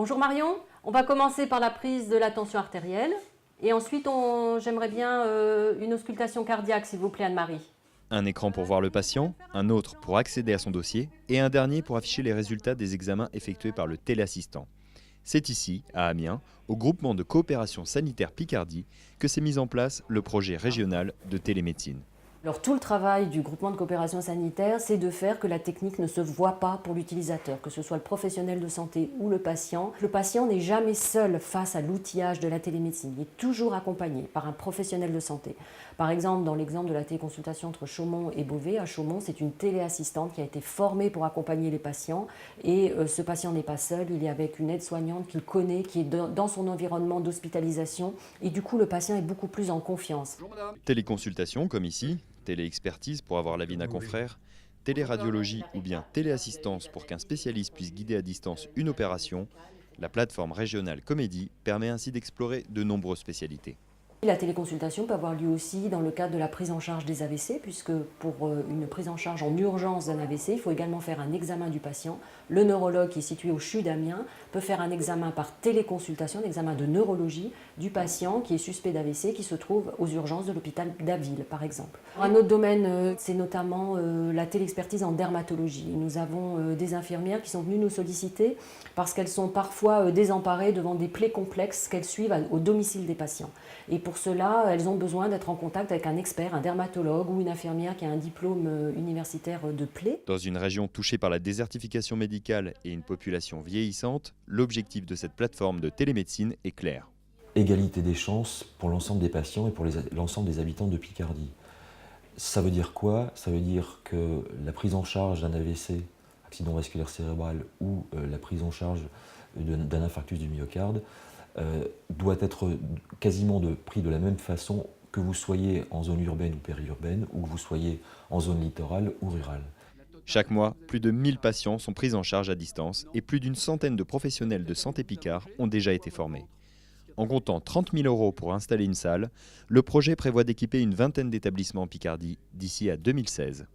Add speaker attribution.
Speaker 1: Bonjour Marion, on va commencer par la prise de la tension artérielle et ensuite j'aimerais bien une auscultation cardiaque s'il vous plaît Anne-Marie.
Speaker 2: Un écran pour voir le patient, un autre pour accéder à son dossier et un dernier pour afficher les résultats des examens effectués par le téléassistant. C'est ici, à Amiens, au groupement de coopération sanitaire Picardie, que s'est mis en place le projet régional de télémédecine.
Speaker 1: Alors tout le travail du groupement de coopération sanitaire, c'est de faire que la technique ne se voit pas pour l'utilisateur, que ce soit le professionnel de santé ou le patient. Le patient n'est jamais seul face à l'outillage de la télémédecine, il est toujours accompagné par un professionnel de santé. Par exemple, dans l'exemple de la téléconsultation entre Chaumont et Beauvais, à Chaumont, c'est une téléassistante qui a été formée pour accompagner les patients et ce patient n'est pas seul, il est avec une aide-soignante qu'il connaît, qui est dans son environnement d'hospitalisation et du coup le patient est beaucoup plus en confiance.
Speaker 2: Téléconsultation comme ici, téléexpertise pour avoir l'avis d'un confrère, téléradiologie ou bien téléassistance pour qu'un spécialiste puisse guider à distance une opération, la plateforme régionale Comédie permet ainsi d'explorer de nombreuses spécialités.
Speaker 1: La téléconsultation peut avoir lieu aussi dans le cadre de la prise en charge des AVC, puisque pour une prise en charge en urgence d'un AVC, il faut également faire un examen du patient. Le neurologue qui est situé au CHU d'Amiens peut faire un examen par téléconsultation, un examen de neurologie du patient qui est suspect d'AVC, qui se trouve aux urgences de l'hôpital d'Abbeville, par exemple. Un autre domaine, c'est notamment la téléexpertise en dermatologie. Nous avons des infirmières qui sont venues nous solliciter parce qu'elles sont parfois désemparées devant des plaies complexes qu'elles suivent au domicile des patients. Et pour cela, elles ont besoin d'être en contact avec un expert, un dermatologue ou une infirmière qui a un diplôme universitaire de plaie.
Speaker 2: Dans une région touchée par la désertification médicale et une population vieillissante, l'objectif de cette plateforme de télémédecine est clair.
Speaker 3: Égalité des chances pour l'ensemble des patients et pour l'ensemble des habitants de Picardie. Ça veut dire quoi? Ça veut dire que la prise en charge d'un AVC, accident vasculaire cérébral, ou la prise en charge d'un infarctus du myocarde, doit être quasiment pris de la même façon que vous soyez en zone urbaine ou périurbaine ou que vous soyez en zone littorale ou rurale.
Speaker 2: Chaque mois, plus de 1000 patients sont pris en charge à distance et plus d'une centaine de professionnels de santé Picard ont déjà été formés. En comptant 30 000 € pour installer une salle, le projet prévoit d'équiper une vingtaine d'établissements en Picardie d'ici à 2016.